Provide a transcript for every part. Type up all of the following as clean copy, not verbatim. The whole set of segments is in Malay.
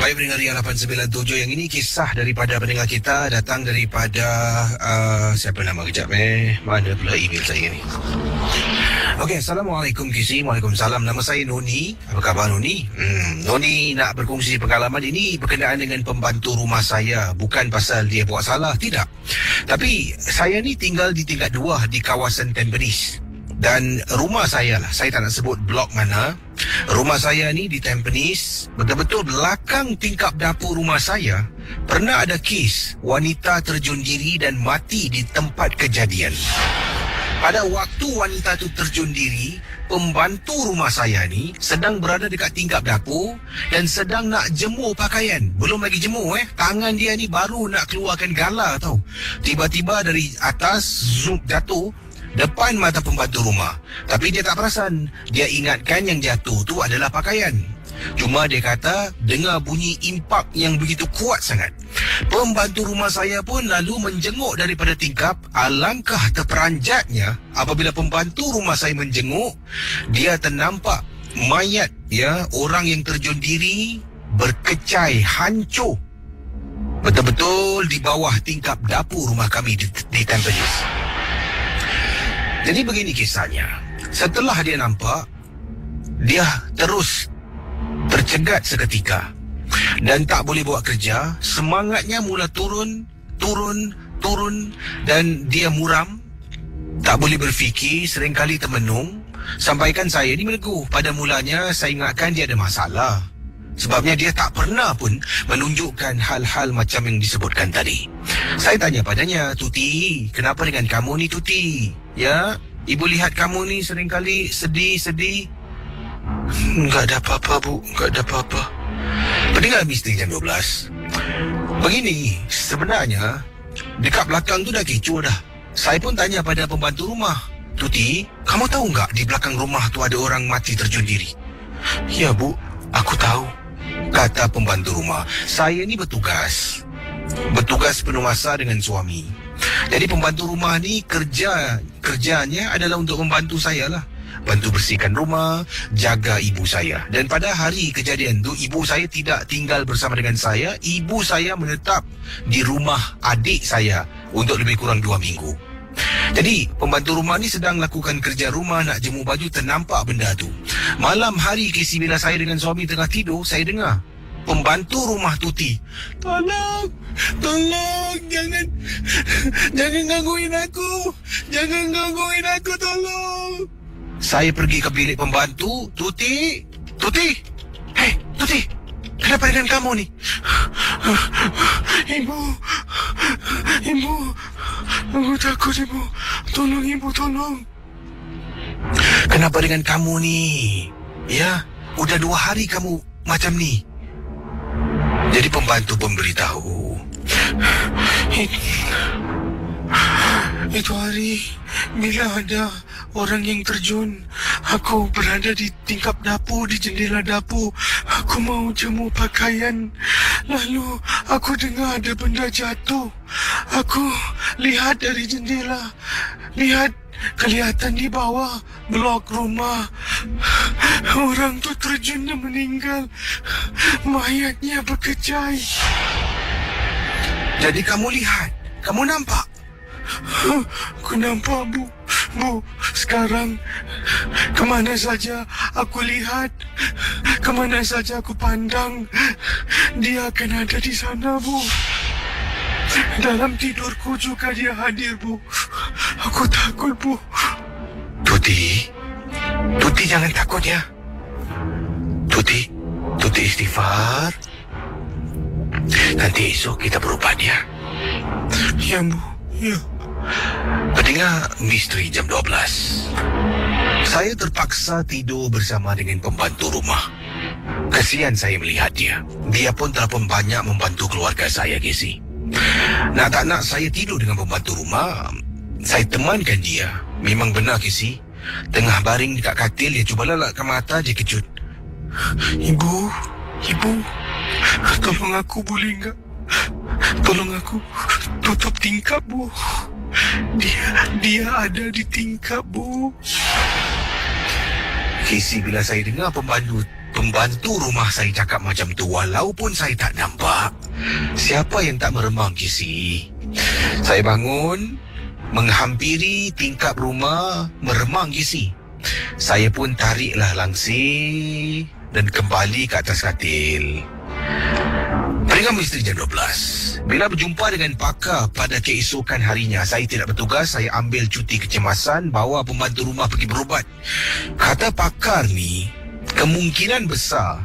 Baik, pendengar Ria 897, yang ini kisah daripada pendengar kita, datang daripada siapa nama kejap mana pula email saya ni. Okey, Assalamualaikum Kisi. Waalaikumsalam. Nama saya Noni. Apa khabar Noni? Noni nak berkongsi pengalaman ini berkenaan dengan pembantu rumah saya. Bukan pasal dia buat salah, tidak. Tapi saya ni tinggal di tingkat 2 di kawasan Tampines. Dan rumah saya lah, saya tak nak sebut blok mana. Rumah saya ni di Tampines, betul-betul belakang tingkap dapur rumah saya, pernah ada kes wanita terjun diri dan mati di tempat kejadian. Pada waktu wanita tu terjun diri, pembantu rumah saya ni sedang berada dekat tingkap dapur dan sedang nak jemur pakaian. Belum lagi jemur tangan dia ni baru nak keluarkan gala tau. Tiba-tiba dari atas, zoom jatuh depan mata pembantu rumah. Tapi dia tak perasan. Dia ingatkan yang jatuh tu adalah pakaian. Cuma dia kata dengar bunyi impak yang begitu kuat sangat. Pembantu rumah saya pun lalu menjenguk daripada tingkap. Alangkah terperanjatnya apabila pembantu rumah saya menjenguk, dia ternampak mayat orang yang terjun diri berkecai, hancur betul-betul di bawah tingkap dapur rumah kami di Tampines. Jadi begini kisahnya. Setelah dia nampak, dia terus tercegat seketika dan tak boleh buat kerja. Semangatnya mula turun dan dia muram, tak boleh berfikir, seringkali termenung. Sampaikan saya ni meneguh. Pada mulanya saya ingatkan dia ada masalah, sebabnya dia tak pernah pun menunjukkan hal-hal macam yang disebutkan tadi. Saya tanya padanya, "Tuti, kenapa dengan kamu ni Tuti? Ya, ibu lihat kamu ni seringkali sedih-sedih." "Enggak ada apa-apa Bu, enggak ada apa-apa." Pendengar misteri jam 12. Begini, sebenarnya dekat belakang tu dah kecoh dah. Saya pun tanya pada pembantu rumah, "Tuti, kamu tahu enggak di belakang rumah tu ada orang mati terjun diri?" "Ya Bu, aku tahu," kata pembantu rumah. "Saya ni bertugas penuh masa dengan suami. Jadi pembantu rumah ni kerjanya adalah untuk membantu saya lah. Bantu bersihkan rumah, jaga ibu saya. Dan pada hari kejadian tu, ibu saya tidak tinggal bersama dengan saya. Ibu saya menetap di rumah adik saya untuk lebih kurang 2 minggu. Jadi pembantu rumah ni sedang lakukan kerja rumah, nak jemur baju, ternampak benda tu. Malam hari Kisi, bila saya dengan suami tengah tidur, saya dengar pembantu rumah Tuti, Tolong, jangan gangguin aku, tolong." Saya pergi ke bilik pembantu. Tuti, hei Tuti, kenapa dengan kamu ni?" Ibu, aku takut Ibu, tolong Ibu, tolong." "Kenapa dengan kamu ni? Ya, udah 2 hari kamu macam ni." Jadi pembantu pun beritahu, "Itu hari bila ada orang yang terjun, aku berada di tingkap dapur, di jendela dapur. Aku mau jemur pakaian. Lalu aku dengar ada benda jatuh. Aku lihat dari jendela, kelihatan di bawah blok rumah orang tu terjun dan meninggal. Mayatnya berkecai." "Jadi kamu lihat? Kamu nampak?" "Aku nampak Bu. Sekarang kemana saja aku lihat, kemana saja aku pandang, dia akan ada di sana Bu. Dalam tidurku juga dia hadir Bu. Aku takut Bu." Tuti jangan takut ya. Tuti istighfar. Nanti esok kita berubat ya." "Ya Bu, ya." Pendengar misteri jam 12. Saya terpaksa tidur bersama dengan pembantu rumah. Kesian saya melihat dia. Dia pun telah pun banyak membantu keluarga saya, Kisi. Nak tak nak saya tidur dengan pembantu rumah. Saya temankan dia. Memang benar, Kisi. Tengah baring dekat katil, dia cuba lelakkan mata, dia kejut. Ibu, tolong aku boleh enggak? Tolong aku tutup tingkap Bu. Dia ada di tingkap Bu." Kisi, bila saya dengar pembantu Pembantu rumah saya cakap macam tu walaupun saya tak nampak. Siapa yang tak meremang, Kisi? Saya bangun, menghampiri tingkap rumah, meremang, Kisi. Saya pun tariklah langsir dan kembali ke atas katil. Peringkat misteri jam 12. Bila berjumpa dengan pakar pada keesokan harinya, saya tidak bertugas, saya ambil cuti kecemasan, bawa pembantu rumah pergi berubat. Kata pakar ni, kemungkinan besar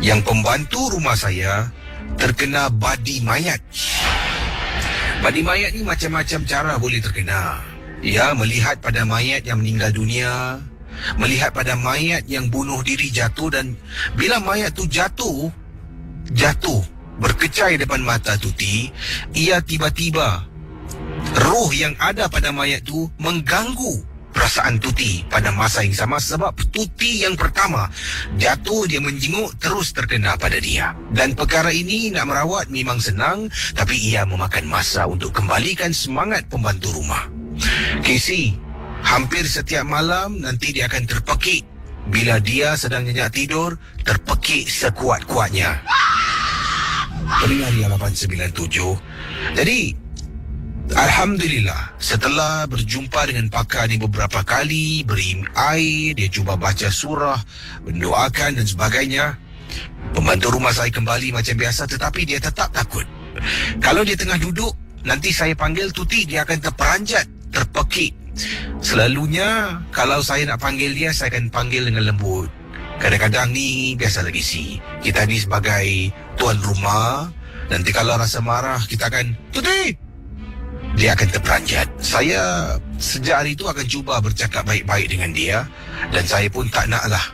yang pembantu rumah saya terkena badi mayat. Badi mayat ni macam-macam cara boleh terkena. Ya, melihat pada mayat yang meninggal dunia, melihat pada mayat yang bunuh diri jatuh, dan bila mayat tu jatuh berkecai depan mata Tuti, ia tiba-tiba roh yang ada pada mayat tu mengganggu perasaan Tuti pada masa yang sama, sebab Tuti yang pertama jatuh, dia menjenguk, terus terkena pada dia. Dan perkara ini nak merawat memang senang, tapi ia memakan masa untuk kembalikan semangat pembantu rumah. Casey, hampir setiap malam nanti dia akan terpekik. Bila dia sedang nyenyak tidur, terpekik sekuat-kuatnya. Pendengar Ria 897. Jadi, alhamdulillah, setelah berjumpa dengan pakar ni beberapa kali, beri air, dia cuba baca surah, mendoakan dan sebagainya, pembantu rumah saya kembali macam biasa, tetapi dia tetap takut. Kalau dia tengah duduk, nanti saya panggil Tuti, dia akan terperanjat, terpekik. Selalunya, kalau saya nak panggil dia, saya akan panggil dengan lembut. Kadang-kadang ni, biasa lagi sih, kita ni sebagai tuan rumah, nanti kalau rasa marah, kita akan, Tuti! Dia akan terperanjat. Saya sejak hari itu akan cuba bercakap baik-baik dengan dia, dan saya pun tak naklah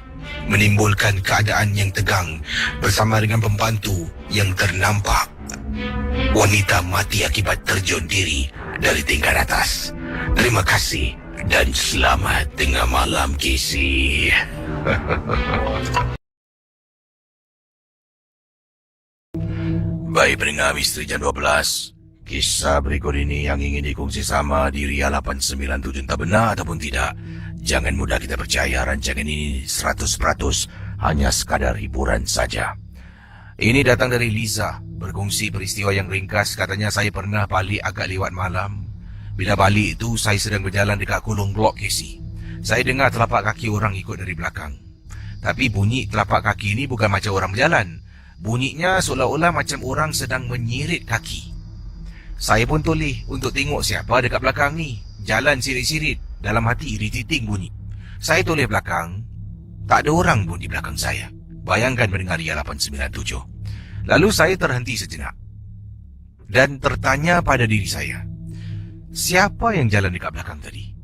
menimbulkan keadaan yang tegang bersama dengan pembantu yang ternampak wanita mati akibat terjun diri dari tingkat atas. Terima kasih dan selamat tengah malam, Casey. Baik pendengar Misteri Jam 12, kisah berikut ini yang ingin dikongsi sama di Ria 897 entah benar ataupun tidak. Jangan mudah kita percaya, rancangan ini 100% hanya sekadar hiburan saja. Ini datang dari Liza, berkongsi peristiwa yang ringkas. Katanya, saya pernah balik agak lewat malam. Bila balik itu, saya sedang berjalan dekat kolong blok Casey. Saya dengar telapak kaki orang ikut dari belakang. Tapi bunyi telapak kaki ini bukan macam orang berjalan. Bunyinya seolah-olah macam orang sedang menyirit kaki. Saya pun toleh untuk tengok siapa dekat belakang ni. Jalan sirit-sirit, dalam hati irritating bunyi. Saya toleh belakang, tak ada orang pun di belakang saya. Bayangkan pendengar Ria 897. Lalu saya terhenti sejenak dan tertanya pada diri saya, siapa yang jalan dekat belakang tadi?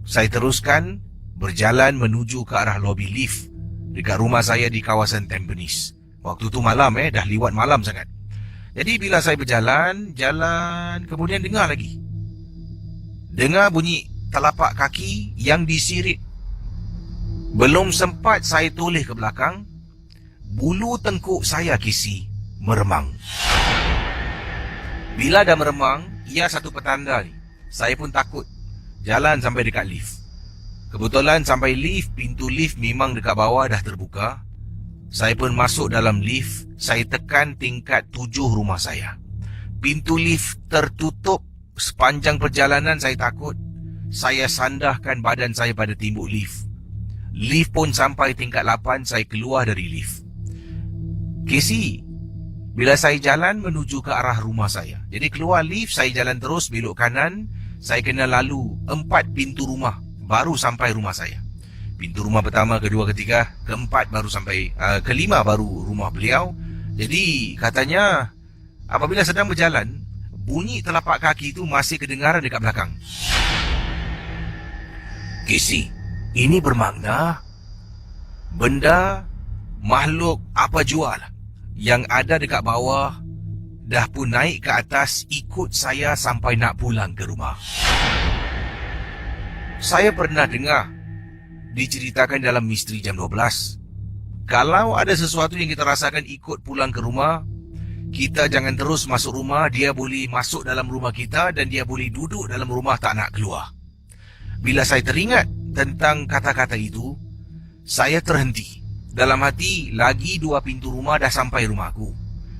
Saya teruskan berjalan menuju ke arah lobi lift dekat rumah saya di kawasan Tampines. Waktu tu malam dah liwat malam sangat. Jadi bila saya berjalan, kemudian dengar lagi. Dengar bunyi telapak kaki yang disirit. Belum sempat saya toleh ke belakang, bulu tengkuk saya Casey meremang. Bila dah meremang, ia satu petanda ni. Saya pun takut. Jalan sampai dekat lift. Kebetulan sampai lift, pintu lift memang dekat bawah dah terbuka. Saya pun masuk dalam lift. Saya tekan tingkat 7 rumah saya. Pintu lift tertutup. Sepanjang perjalanan saya takut. Saya sandahkan badan saya pada timbuk lift. Lift pun sampai tingkat 8, saya keluar dari lift. Casey, bila saya jalan menuju ke arah rumah saya. Jadi keluar lift, saya jalan terus belok kanan. Saya kena lalu 4 pintu rumah baru sampai rumah saya. Pintu rumah pertama, kedua, ketiga, keempat baru sampai, kelima baru rumah beliau. Jadi katanya apabila sedang berjalan, bunyi telapak kaki itu masih kedengaran dekat belakang. Casey, ini bermakna benda, makhluk apa jua lah yang ada dekat bawah dah pun naik ke atas ikut saya sampai nak pulang ke rumah. Saya pernah dengar diceritakan dalam Misteri Jam 12, kalau ada sesuatu yang kita rasakan ikut pulang ke rumah, kita jangan terus masuk rumah. Dia boleh masuk dalam rumah kita dan dia boleh duduk dalam rumah tak nak keluar. Bila saya teringat tentang kata-kata itu, saya terhenti. dalam hati, lagi 2 pintu rumah dah sampai rumah aku.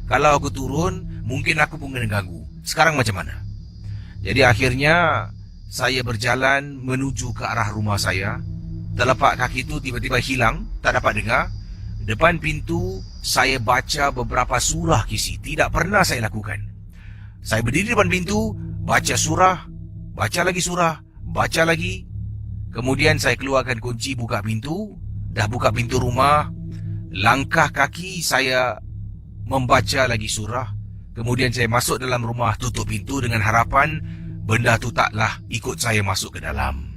Kalau aku turun, mungkin aku pun kena ganggu. Sekarang macam mana? Jadi akhirnya saya berjalan menuju ke arah rumah saya. Telapak kaki itu tiba-tiba hilang, tak dapat dengar. Depan pintu, saya baca beberapa surah kisi. Tidak pernah saya lakukan. Saya berdiri depan pintu, baca surah, baca lagi surah, baca lagi. Kemudian saya keluarkan kunci, buka pintu. Dah buka pintu rumah, langkah kaki saya membaca lagi surah. Kemudian saya masuk dalam rumah, tutup pintu dengan harapan benda tu taklah ikut saya masuk ke dalam.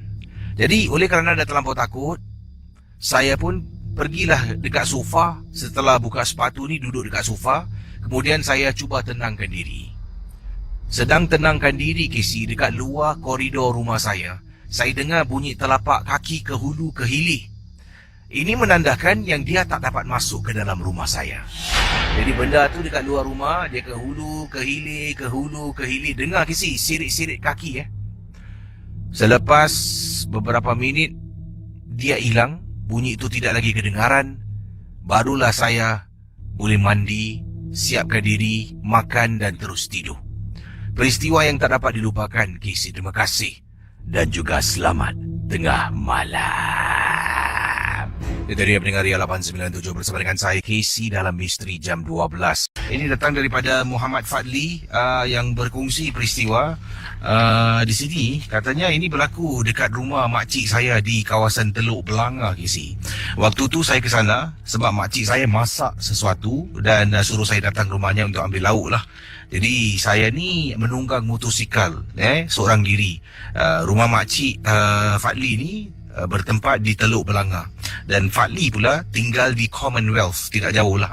Jadi oleh kerana dah terlampau takut, saya pun pergilah dekat sofa. Setelah buka sepatu ni, duduk dekat sofa. Kemudian saya cuba tenangkan diri. Sedang tenangkan diri, Casey, dekat luar koridor rumah saya dengar bunyi telapak kaki ke hulu ke hilir. Ini menandakan yang dia tak dapat masuk ke dalam rumah saya. Jadi benda tu dekat luar rumah, dia ke hulu, ke hilir, ke hulu, ke hilir. Dengar Casey, sirit-sirit kaki. Selepas beberapa minit, dia hilang. Bunyi itu tidak lagi kedengaran. Barulah saya boleh mandi, siapkan diri, makan dan terus tidur. Peristiwa yang tak dapat dilupakan, Casey. Terima kasih. Dan juga selamat tengah malam. Itu dia pendengar Ria 897 bersama dengan saya, Casey, dalam Misteri Jam 12. Ini datang daripada Muhammad Fadli yang berkongsi peristiwa di sini. Katanya ini berlaku dekat rumah makcik saya di kawasan Teluk Belanga, Casey. Waktu tu saya ke sana sebab makcik saya masak sesuatu dan suruh saya datang rumahnya untuk ambil lauk lah. Jadi saya ni menunggang motosikal seorang diri. Rumah makcik Fadli ni bertempat di Teluk Belanga. Dan Fadli pula tinggal di Commonwealth, tidak jauh lah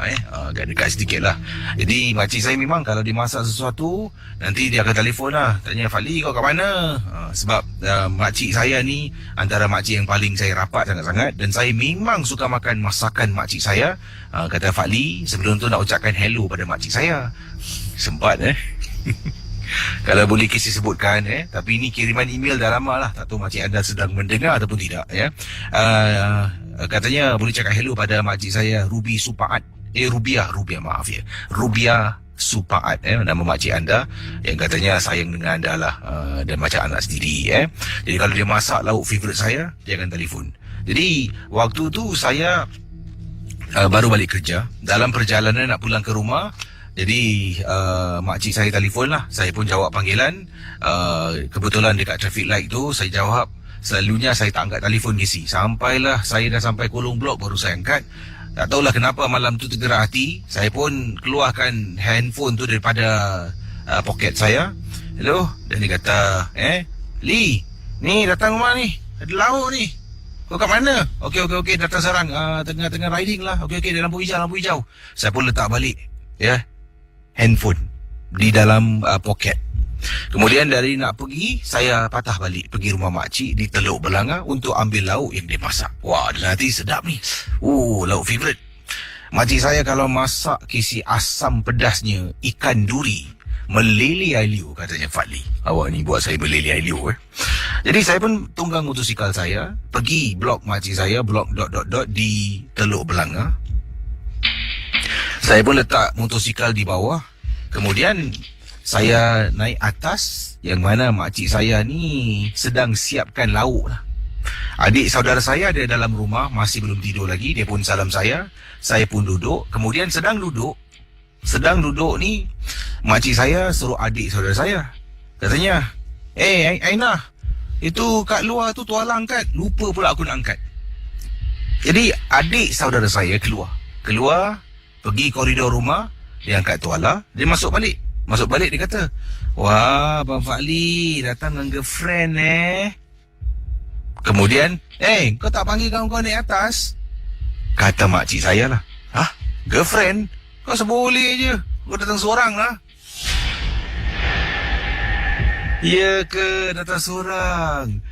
agak dekat sedikit lah. Jadi makcik saya memang kalau dia masak sesuatu, nanti dia akan telefon lah, tanya, Fadli kau kat mana? Sebab makcik saya ni antara makcik yang paling saya rapat sangat-sangat. Dan saya memang suka makan masakan makcik saya. Kata Fadli, sebelum tu nak ucapkan hello pada makcik saya. Sempat kalau boleh Casey sebutkan tapi ini kiriman email dah lama lah. Tak tahu makcik anda sedang mendengar ataupun tidak katanya boleh cakap hello pada makcik saya Ruby Supaat. Rubiah Supaat nama makcik anda yang katanya sayang dengan anda lah dan macam anak sendiri Jadi kalau dia masak lauk favourite saya, dia akan telefon. Jadi waktu tu saya baru balik kerja. Dalam perjalanan nak pulang ke rumah, jadi makcik saya telefon lah. Saya pun jawab panggilan. Kebetulan dekat traffic light tu saya jawab. Selalunya saya tak angkat telefon, Casey. Sampailah saya dah sampai Kolong Blok baru saya angkat. Tak tahulah kenapa malam tu tergerak hati, saya pun keluarkan handphone tu daripada poket saya. Hello, dan dia kata, Lee, ni datang rumah ni, ada lauk ni. Kau kat mana? Okey, datang sarang. Tengah riding lah. Okey, di lampu hijau. Saya pun letak balik handphone di dalam poket. Kemudian dari nak pergi, saya patah balik pergi rumah makcik di Teluk Belanga untuk ambil lauk yang dia masak. Wah, nanti sedap ni. Lauk favourite. Makcik saya kalau masak kisi asam pedasnya ikan duri, meleleh ailiu, katanya Fadli. Awak ni buat saya meleleh ailiu. Jadi saya pun tunggang motosikal saya, pergi blok makcik saya, blok ... di Teluk Belanga. Saya pun letak motosikal di bawah. Kemudian saya naik atas, yang mana makcik saya ni sedang siapkan lauk lah. Adik saudara saya ada dalam rumah, masih belum tidur lagi. Dia pun salam saya pun duduk. Kemudian sedang duduk ni, makcik saya suruh adik saudara saya, katanya, Aina, itu kat luar tu tualang angkat. Lupa pula aku nak angkat. Jadi adik saudara saya keluar, pergi koridor rumah, dia angkat tuala, dia masuk balik dia kata, wah, Abang Fadli datang dengan girlfriend Kemudian, kau tak panggil kawan-kawan naik atas? Kata makcik saya lah, girlfriend? Kau seboleh je, kau datang seorang lah. Ya ke, datang seorang?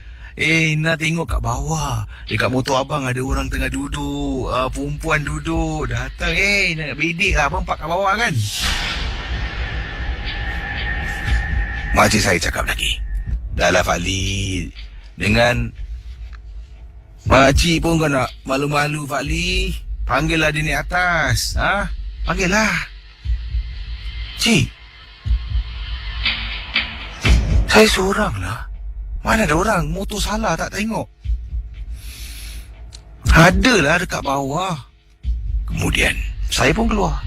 Nak tengok kat bawah, dekat motor abang ada orang tengah duduk, perempuan duduk, datang, nak bedik lah, abang park kat bawah kan? Makcik saya cakap lagi, dah lah Fadli, dengan makcik pun kau nak malu-malu Fadli. Panggillah dia naik atas. Panggillah. Cik. Saya seorang lah. Mana ada orang? Motor salah tak tengok. Adalah dekat bawah. Kemudian saya pun keluar.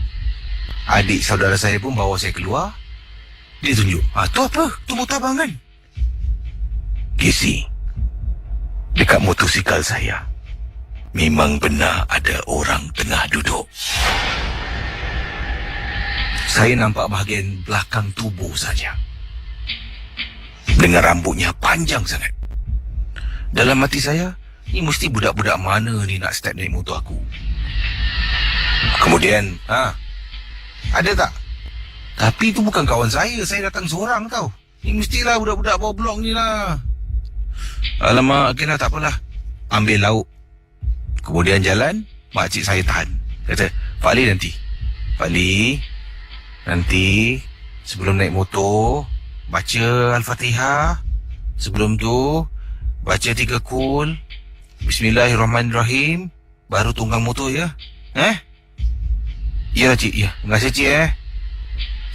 Adik saudara saya pun bawa saya keluar. Dia tunjuk. Tu apa? Tu motor abang kan? Kisi. Dekat motosikal saya memang benar ada orang tengah duduk. Saya nampak bahagian belakang tubuh saja. Dengan rambutnya panjang sangat. Dalam hati saya, ni mesti budak-budak mana ni nak step naik motor aku. Kemudian, ada tak? Tapi itu bukan kawan saya datang seorang tau. Ni mestilah budak-budak bawah blok ni lah. Alamak, okey lah, tak apalah. Ambil lauk. Kemudian jalan, makcik saya tahan. Kata, Pak Ali nanti. Pak Ali, nanti sebelum naik motor, baca Al-Fatihah. Sebelum tu, baca 3 kul. Bismillahirrahmanirrahim. Baru tunggang motor ya. Ya cik, ya. Terima kasih cik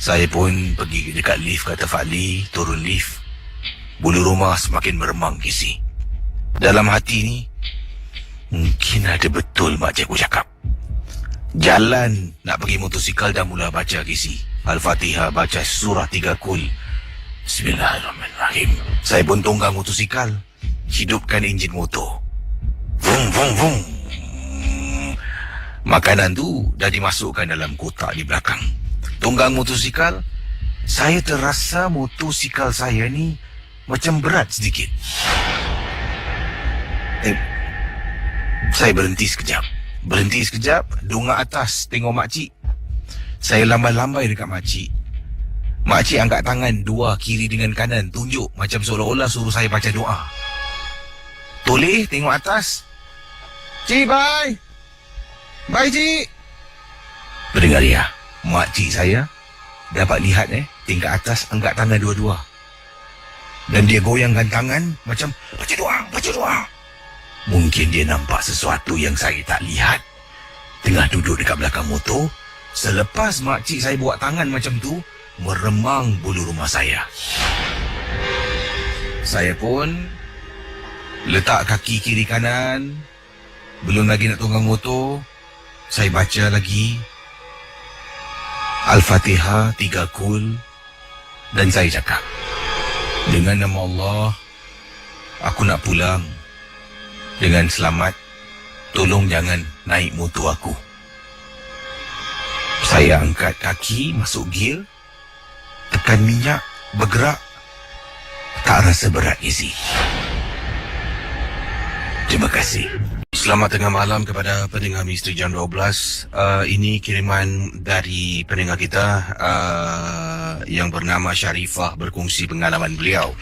Saya pun pergi dekat lift, kata Fadli, turun lift. Bulu rumah semakin meremang Kisi. Dalam hati ni, mungkin ada betul mak cikgu cakap. Jalan nak pergi motosikal dah mula baca Kisi. Al-Fatihah, baca surah 3 kul. Bismillahirrahmanirrahim. Saya pun tunggang motosikal. Hidupkan enjin motor. Vung, vung, vung. Makanan tu dah dimasukkan dalam kotak di belakang. Tunggang motosikal, saya terasa motosikal saya ni macam berat sedikit. Saya berhenti sekejap, dongak atas tengok makcik. Saya lambai-lambai dekat makcik. Makcik angkat tangan dua, kiri dengan kanan, tunjuk macam seolah-olah suruh saya baca doa. Toleh tengok atas. Cik, bye. Bye, cik. Pendengar ya, makcik saya dapat lihat tingkat atas angkat tangan dua-dua. Dan dia goyangkan tangan macam baca doa. Mungkin dia nampak sesuatu yang saya tak lihat. Tengah duduk dekat belakang motor. Selepas makcik saya buat tangan macam tu, meremang bulu rumah saya. Saya pun letak kaki kiri kanan. Belum lagi nak tunggang motor, saya baca lagi Al-Fatihah 3 kul. Dan saya cakap, dengan nama Allah, aku nak pulang dengan selamat. Tolong jangan naik motor aku. Saya angkat kaki, masuk gear, tekan minyak, bergerak. Tak rasa berat isi. Terima kasih. Selamat tengah malam kepada pendengar Misteri Jam 12. Ini kiriman dari pendengar kita yang bernama Syarifah, berkongsi pengalaman beliau.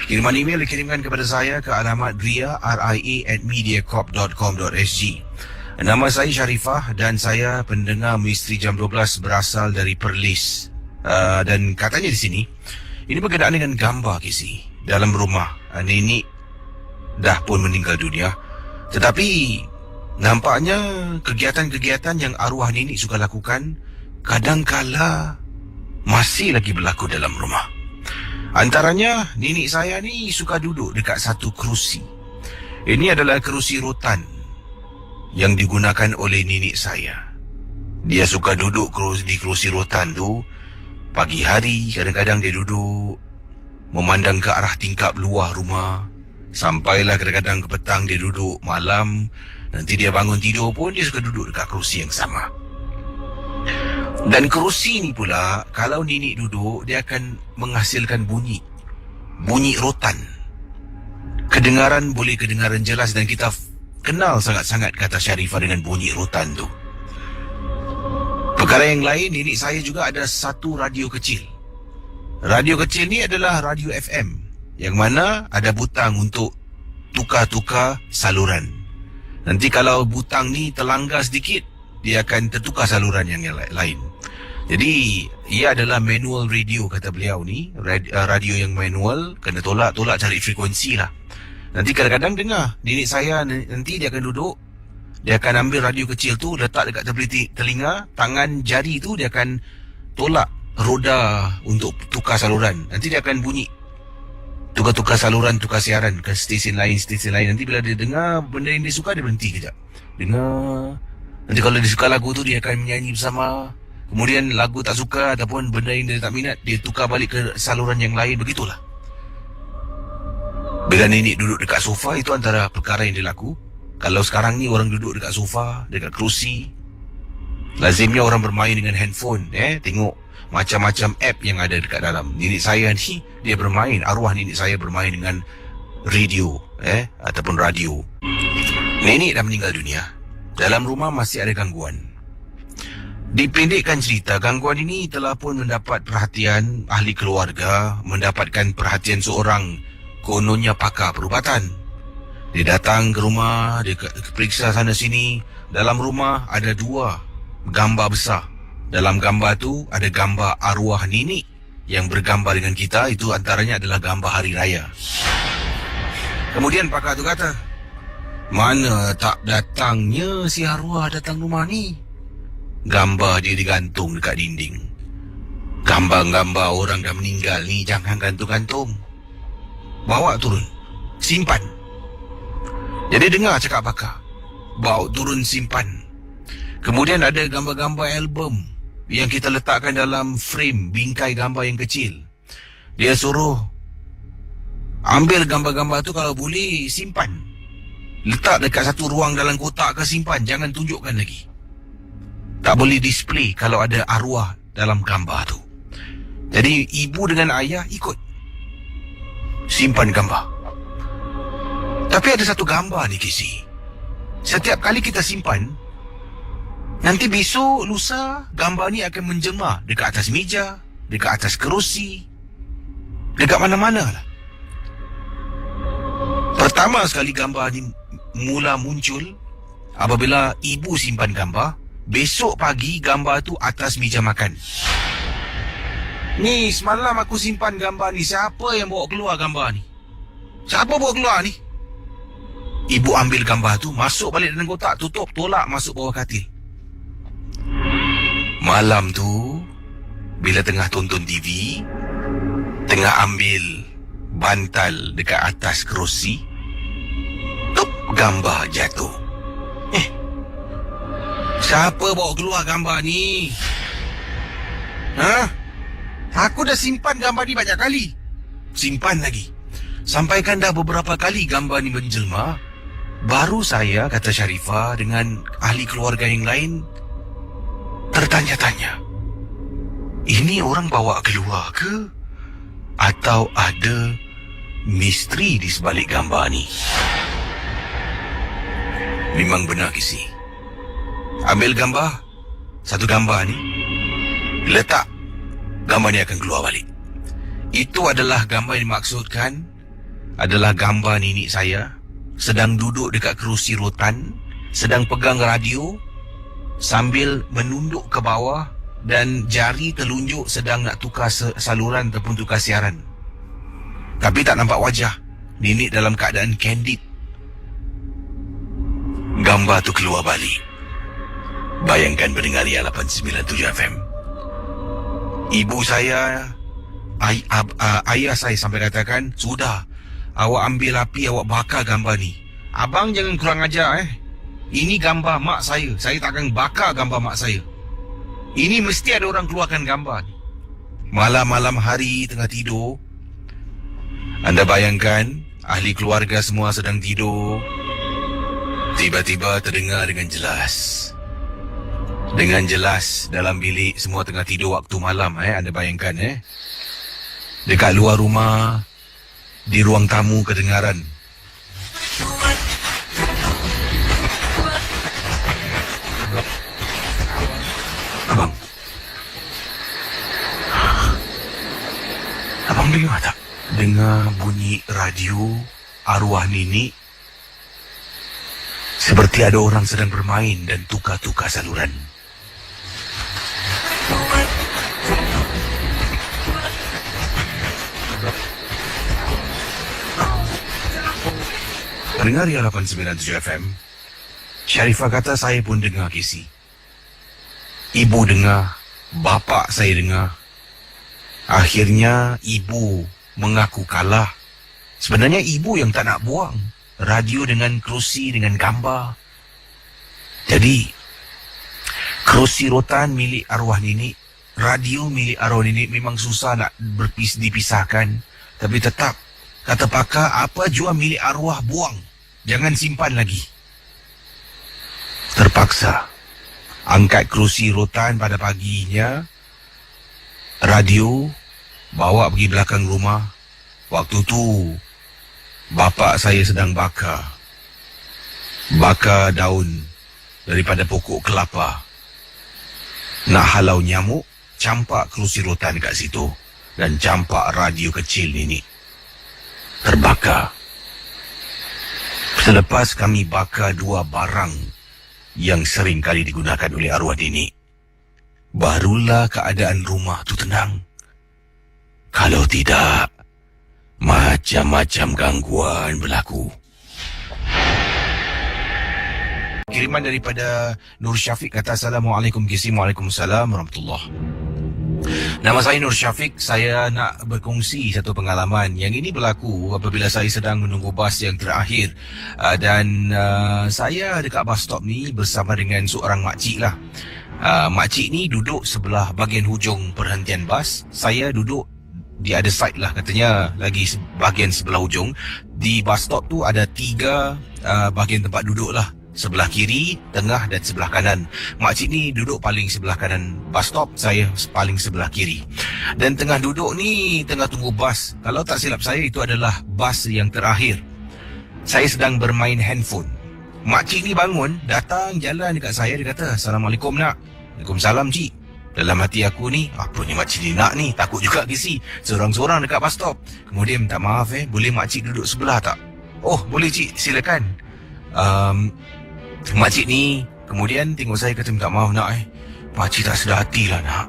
Kiriman email dikirimkan kepada saya ke alamat ria@mediacorp.com.sg. Nama saya Syarifah dan saya pendengar Misteri Jam 12 berasal dari Perlis. Dan katanya di sini, ini berkenaan dengan gambar Kisi dalam rumah. Nenek dah pun meninggal dunia. Tetapi nampaknya kegiatan-kegiatan yang arwah nenek suka lakukan kadangkala masih lagi berlaku dalam rumah. Antaranya, nenek saya ni suka duduk dekat satu kerusi. Ini adalah kerusi rotan yang digunakan oleh nenek saya. Dia suka duduk di kerusi rotan tu. Pagi hari kadang-kadang dia duduk memandang ke arah tingkap luar rumah. Sampailah kadang-kadang ke petang dia duduk, malam nanti dia bangun tidur pun dia suka duduk dekat kerusi yang sama. Dan kerusi ni pula, kalau nenek duduk, dia akan menghasilkan bunyi rotan. Boleh kedengaran jelas dan kita kenal sangat-sangat kata Syarifah dengan bunyi rotan tu. Perkara yang lain, nenek saya juga ada satu radio kecil. Radio kecil ni adalah radio FM, yang mana ada butang untuk tukar-tukar saluran. Nanti kalau butang ni terlanggar sedikit, dia akan tertukar saluran yang lain. Jadi, ia adalah manual radio kata beliau ni. Radio yang manual, kena tolak-tolak cari frekuensi lah. Nanti kadang-kadang dengar, nenek saya nanti dia akan duduk, Dia akan ambil radio kecil tu, letak dekat tepi telinga, tangan jari tu dia akan tolak roda untuk tukar saluran. Nanti dia akan bunyi. Tukar saluran, tukar siaran ke stesen lain. Nanti bila dia dengar benda yang dia suka, dia berhenti kejap. Dengar. Nanti kalau dia suka lagu tu, dia akan menyanyi bersama. Kemudian lagu tak suka ataupun benda yang dia tak minat, dia tukar balik ke saluran yang lain. Begitulah. Bila nenek duduk dekat sofa, itu antara perkara yang dia laku. Kalau sekarang ni orang duduk dekat sofa, dekat kerusi, lazimnya orang bermain dengan handphone. Tengok macam-macam app yang ada dekat dalam. Nenek saya ni, dia bermain, arwah nenek saya bermain dengan radio, ataupun radio. Nenek dah meninggal dunia. Dalam rumah masih ada gangguan. Dipendekkan cerita, gangguan ini telah pun mendapat perhatian ahli keluarga, mendapatkan perhatian seorang kononnya pakar perubatan. Dia datang ke rumah, dia periksa sana sini. Dalam rumah ada 2 gambar besar. Dalam gambar tu ada gambar arwah nenek yang bergambar dengan kita. Itu antaranya adalah gambar hari raya. Kemudian pakar tu kata, mana tak datangnya si arwah datang rumah ni? Gambar dia digantung dekat dinding. Gambar-gambar orang dah meninggal ni jangan gantung-gantung. Bawa turun, simpan. Jadi dengar cakap pakar, bawa turun, simpan. Kemudian ada gambar-gambar album yang kita letakkan dalam frame, bingkai gambar yang kecil. Dia suruh ambil gambar-gambar tu, kalau boleh simpan. Letak dekat satu ruang dalam kotak ke, simpan. Jangan tunjukkan lagi. Tak boleh display kalau ada arwah dalam gambar tu. Jadi ibu dengan ayah ikut simpan gambar. Tapi ada satu gambar ni, Kisi. Setiap kali kita simpan, nanti besok, lusa, gambar ni akan menjelma dekat atas meja, dekat atas kerusi, dekat mana-mana lah. Pertama sekali gambar ni mula muncul apabila ibu simpan gambar. Besok pagi gambar tu atas meja makan. Ni semalam aku simpan gambar ni. Siapa yang bawa keluar gambar ni? Siapa bawa keluar ni? Ibu ambil gambar tu, masuk balik dalam kotak, tutup, tolak masuk bawah katil. Malam tu, bila tengah tonton TV, tengah ambil bantal dekat atas kerusi, tup, gambar jatuh. Siapa bawa keluar gambar ni? Aku dah simpan gambar ni banyak kali. Simpan lagi. Sampaikan dah beberapa kali gambar ni menjelma. Baru saya, kata Sharifah, dengan ahli keluarga yang lain tertanya-tanya, ini orang bawa keluar ke? Atau ada misteri di sebalik gambar ni? Memang benar, Kisi. Ambil gambar, satu gambar ni, letak, gambar ni akan keluar balik. Itu adalah gambar yang dimaksudkan, adalah gambar nenek saya sedang duduk dekat kerusi rotan, sedang pegang radio sambil menunduk ke bawah dan jari telunjuk sedang nak tukar saluran ataupun tukar siaran. Tapi tak nampak wajah nenek dalam keadaan candid. Gambar tu keluar balik. Bayangkan pendengar Ria 897 FM. Ibu saya, ayah saya sampai katakan, sudah, awak ambil api, awak bakar gambar ni. Abang jangan kurang ajar Ini gambar mak saya. Saya tak akan bakar gambar mak saya. Ini mesti ada orang keluarkan gambar ni. Malam-malam hari tengah tidur, anda bayangkan, ahli keluarga semua sedang tidur. Tiba-tiba terdengar dengan jelas. Dengan jelas dalam bilik semua tengah tidur waktu malam. Anda bayangkan dekat luar rumah, di ruang tamu kedengaran. Abang dengar tak? Dengar bunyi radio arwah nenek. Seperti ada orang sedang bermain dan tukar-tukar saluran. Pendengar Ria 897 FM, Sharifah kata saya pun dengar Casey. Ibu dengar, bapa saya dengar. Akhirnya ibu mengaku kalah. Sebenarnya ibu yang tak nak buang radio dengan kerusi dengan gambar. Jadi kerusi rotan milik arwah nenek, radio milik arwah nenek memang susah nak dipisahkan. Tapi tetap kata pakar, apa jua milik arwah buang, jangan simpan lagi. Terpaksa angkat kerusi rotan pada paginya, radio bawa pergi belakang rumah. Waktu tu bapa saya sedang bakar daun daripada pokok kelapa. Nak halau nyamuk, campak kerusi rotan kat situ dan campak radio kecil ini. Terbakar. Selepas kami bakar dua barang yang sering kali digunakan oleh arwah nenek, barulah keadaan rumah tu tenang. Kalau tidak, macam-macam gangguan berlaku. Kiriman daripada Nur Syafiq kata, Assalamualaikum Casey. Waalaikumsalam warahmatullahi. Nama saya Nur Syafiq. Saya nak berkongsi satu pengalaman. Yang ini berlaku apabila saya sedang menunggu bas yang terakhir. Dan saya dekat bus stop ni bersama dengan seorang makcik lah. Makcik ni duduk sebelah bahagian hujung perhentian bas. Saya duduk di other side lah, katanya lagi bahagian sebelah hujung. Di bus stop tu ada 3 bahagian tempat duduk lah. Sebelah kiri, tengah dan sebelah kanan. Makcik ni duduk paling sebelah kanan bus stop, saya paling sebelah kiri. Dan tengah duduk ni, tengah tunggu bas. Kalau tak silap saya, itu adalah bas yang terakhir. Saya sedang bermain handphone. Makcik ni bangun, datang jalan dekat saya. Dia kata, Assalamualaikum nak. Waalaikumsalam cik. Dalam hati aku ni, apa ni makcik ni nak ni? Takut juga Casey, seorang-seorang dekat bus stop. Kemudian minta maaf boleh makcik duduk sebelah tak? Oh boleh cik, silakan. Makcik ni kemudian tengok saya, kata minta maaf nak makcik tak sedar hati lah nak.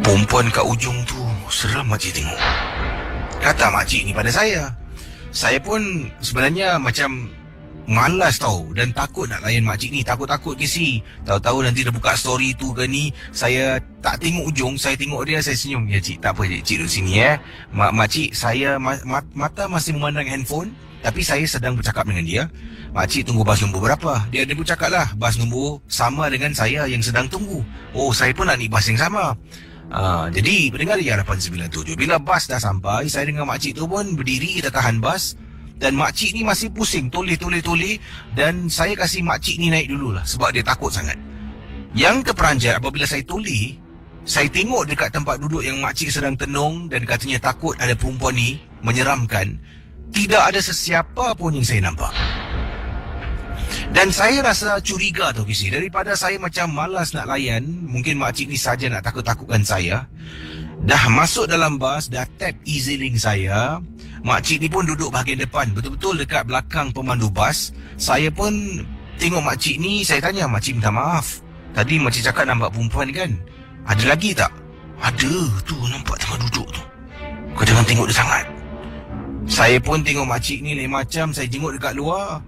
Perempuan kat ujung tu seram makcik tengok, kata makcik ni pada saya. Saya pun sebenarnya macam malas tau dan takut nak layan makcik ni. Takut-takut Casey, tahu-tahu nanti dia buka story tu ke ni. Saya tak tengok ujung, saya tengok dia, saya senyum. Ya cik, tak apa cik duduk sini makcik, saya mata masih memandang handphone, tapi saya sedang bercakap dengan dia. Makcik tunggu bas nombor berapa? Dia pun cakap lah, bas nombor sama dengan saya yang sedang tunggu. Oh, saya pun nak naik bas yang sama. Jadi pendengar Ria 897, bila bas dah sampai, saya dengan makcik tu pun berdiri, kita tahan bas. Dan makcik ni masih pusing, toleh. Dan saya kasih makcik ni naik dululah sebab dia takut sangat. Yang terperanjat apabila saya toleh, saya tengok dekat tempat duduk yang makcik sedang tenung dan katanya takut ada perempuan ni, menyeramkan. Tidak ada sesiapa pun yang saya nampak. Dan saya rasa curiga tau Casey. Daripada saya macam malas nak layan, mungkin makcik ni saja nak takut-takutkan saya. Dah masuk dalam bas, dah tap EZ-Link saya. Makcik ni pun duduk bahagian depan, betul-betul dekat belakang pemandu bas. Saya pun tengok makcik ni, saya tanya, makcik minta maaf, tadi makcik cakap nampak perempuan kan? Ada lagi tak? Ada, tu nampak tengah duduk tu. Kau jangan tengok dia sangat. Saya pun tengok makcik ni lain macam, saya jenguk dekat luar.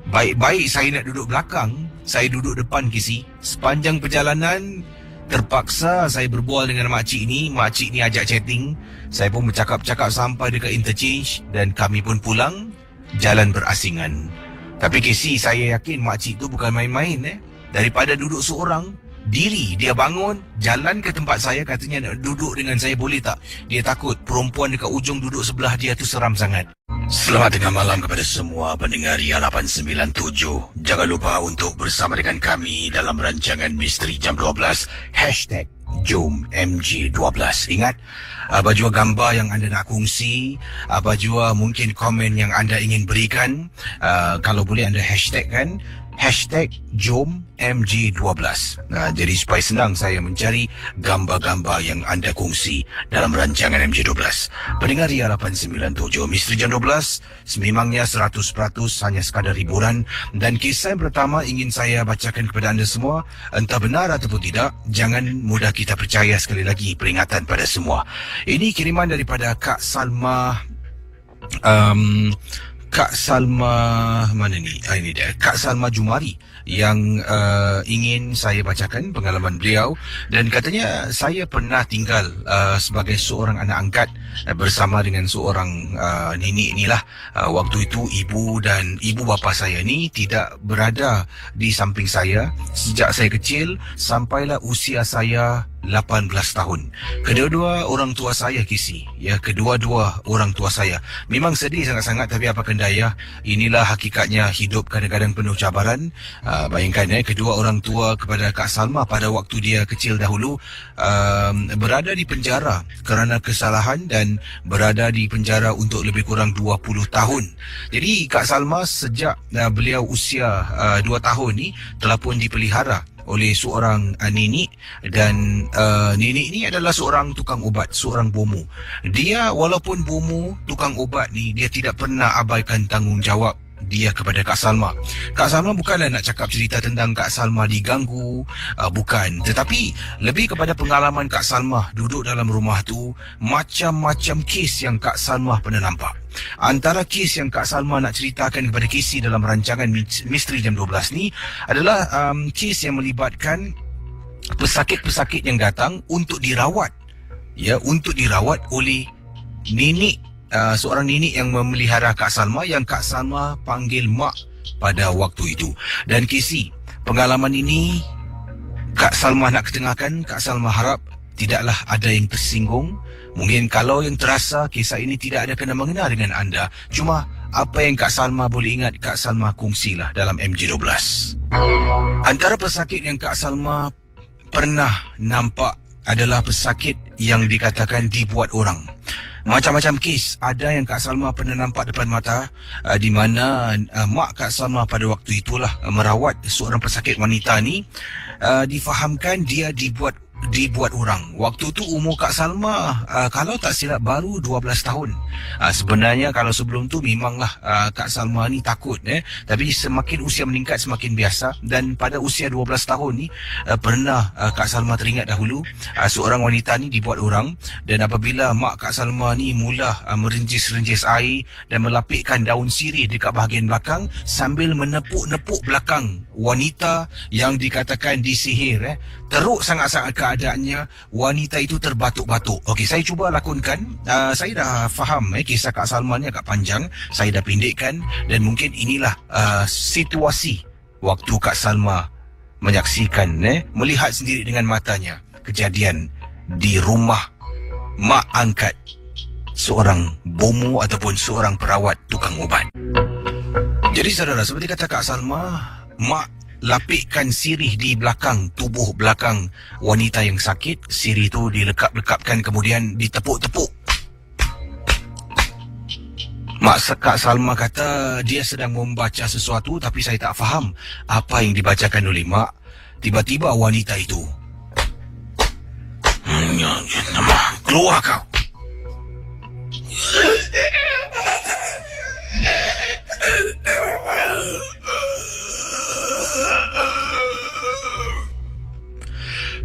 Baik-baik saya nak duduk belakang, saya duduk depan Casey. Sepanjang perjalanan, terpaksa saya berbual dengan makcik ni. Makcik ni ajak chatting. Saya pun bercakap-cakap sampai dekat interchange dan kami pun pulang jalan berasingan. Tapi Casey, saya yakin makcik tu bukan main-main Daripada duduk seorang, diri dia bangun, jalan ke tempat saya, katanya nak duduk dengan saya, boleh tak? Dia takut perempuan dekat ujung duduk sebelah dia tu seram sangat. Selamat tengah malam kepada semua pendengar Ria 897. Jangan lupa untuk bersama dengan kami dalam rancangan Misteri Jam 12 #JomMG12. Ingat, apa jua gambar yang anda nak kongsi, apa jua mungkin komen yang anda ingin berikan, kalau boleh anda hashtag kan, #JomMG12. Jadi supaya senang saya mencari gambar-gambar yang anda kongsi dalam rancangan MG12. Pendengar Ria 897, Misteri Jam 12 sememangnya 100% hanya sekadar hiburan. Dan kisah yang pertama ingin saya bacakan kepada anda semua. Entah benar ataupun tidak, jangan mudah kita percaya. Sekali lagi peringatan pada semua. Ini kiriman daripada Kak Salma Kak Salma mana ni? Ini dia, Kak Salma Jumari yang ingin saya bacakan pengalaman beliau, dan katanya saya pernah tinggal sebagai seorang anak angkat bersama dengan seorang nenek inilah. Waktu itu ibu dan ibu bapa saya ni tidak berada di samping saya sejak saya kecil sampailah usia saya 18 tahun. Kedua-dua orang tua saya kisi, ya, kedua-dua orang tua saya memang sedih sangat-sangat, tapi apa daya, inilah hakikatnya hidup, kadang-kadang penuh cabaran. Bayangkan kedua orang tua kepada Kak Salma pada waktu dia kecil dahulu berada di penjara kerana kesalahan dan berada di penjara untuk lebih kurang 20 tahun. Jadi Kak Salma sejak beliau usia 2 tahun ni telah pun dipelihara oleh seorang nenek, dan nenek ni adalah seorang tukang ubat, seorang bomo. Dia walaupun bomo, tukang ubat ni, dia tidak pernah abaikan tanggungjawab dia kepada Kak Salma. Kak Salma bukanlah nak cakap cerita tentang Kak Salma diganggu, bukan. Tetapi lebih kepada pengalaman Kak Salma duduk dalam rumah tu, macam-macam kes yang Kak Salma pernah nampak. Antara kes yang Kak Salma nak ceritakan kepada KC dalam rancangan Misteri Jam 12 ni adalah kes yang melibatkan pesakit-pesakit yang datang untuk dirawat, ya, untuk dirawat oleh nenek, seorang nenek yang memelihara Kak Salma, yang Kak Salma panggil mak pada waktu itu. Dan KC, pengalaman ini Kak Salma nak ketengahkan. Kak Salma harap tidaklah ada yang tersinggung. Mungkin kalau yang terasa kisah ini tidak ada kena-mengena dengan anda, cuma apa yang Kak Salma boleh ingat, Kak Salma kongsilah dalam MJ12. Antara pesakit yang Kak Salma pernah nampak adalah pesakit yang dikatakan dibuat orang. Macam-macam kes ada yang Kak Salma pernah nampak depan mata, di mana mak Kak Salma pada waktu itulah merawat seorang pesakit wanita ni. Difahamkan dia dibuat orang. Waktu tu umur Kak Salma kalau tak silap baru 12 tahun. Sebenarnya kalau sebelum tu memanglah Kak Salma ni takut, tapi semakin usia meningkat semakin biasa. Dan pada usia 12 tahun ni pernah Kak Salma teringat dahulu seorang wanita ni dibuat orang, dan apabila mak Kak Salma ni mula merenjis-renjis air dan melapikkan daun sirih dekat bahagian belakang sambil menepuk-nepuk belakang wanita yang dikatakan disihir, teruk sangat-sangat keadaannya. Wanita itu terbatuk-batuk. Okey, saya cuba lakonkan. Saya dah faham kisah Kak Salma ni agak panjang. Saya dah pendekkan, dan mungkin inilah situasi waktu Kak Salma menyaksikan, melihat sendiri dengan matanya kejadian di rumah mak angkat seorang bomo ataupun seorang perawat tukang ubat. Jadi saudara, seperti kata Kak Salma, mak lapikkan sirih di belakang tubuh belakang wanita yang sakit. Sirih tu dilekap-lekapkan, kemudian ditepuk-tepuk. Mak Kak Salma kata dia sedang membaca sesuatu, tapi saya tak faham apa yang dibacakan oleh mak. Tiba-tiba wanita itu, keluar kau.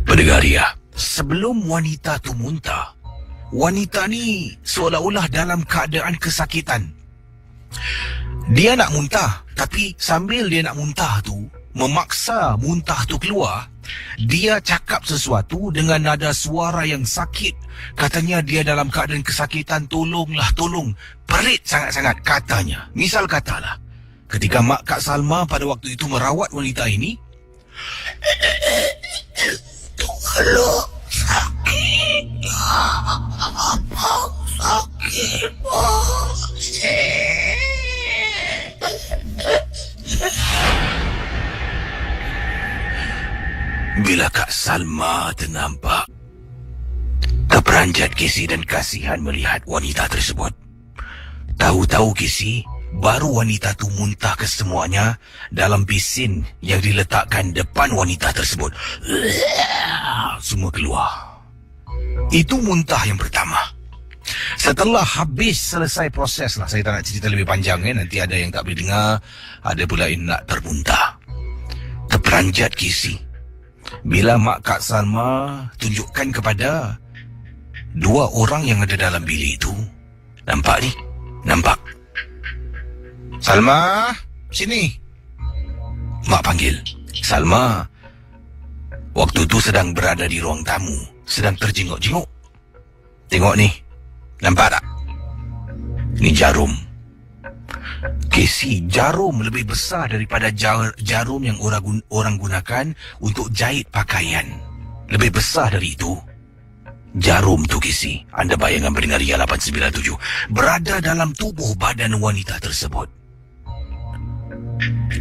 Pendengar ya, sebelum wanita tu muntah, wanita ni seolah-olah dalam keadaan kesakitan. Dia nak muntah, tapi sambil dia nak muntah tu, memaksa muntah tu keluar, dia cakap sesuatu dengan nada suara yang sakit. Katanya dia dalam keadaan kesakitan, tolonglah, tolong. Perit sangat-sangat katanya. Misal katalah, ketika mak Kak Salma pada waktu itu merawat wanita ini, tolong, sakit, sakit, bila Kak Salma ternampak, terperanjat Casey dan kasihan melihat wanita tersebut. Tahu-tahu Casey, baru wanita tu muntah ke semuanya dalam besin yang diletakkan depan wanita tersebut. Semua keluar. Itu muntah yang pertama. Setelah habis selesai proses lah, saya tak nak cerita lebih panjang, nanti ada yang tak boleh dengar, ada pula yang nak termuntah. Terperanjat Casey bila mak Kak Salma tunjukkan kepada dua orang yang ada dalam bilik itu. Nampak ni? Nampak? Salma, sini. Mak panggil. Salma, waktu tu sedang berada di ruang tamu, sedang terjenguk-jenguk. Tengok ni, nampak tak? Ni jarum. Casey, jarum lebih besar daripada jarum yang orang gunakan untuk jahit pakaian. Lebih besar dari itu. Jarum tu, Casey, anda bayangkan pendengar Ria 897, berada dalam tubuh badan wanita tersebut.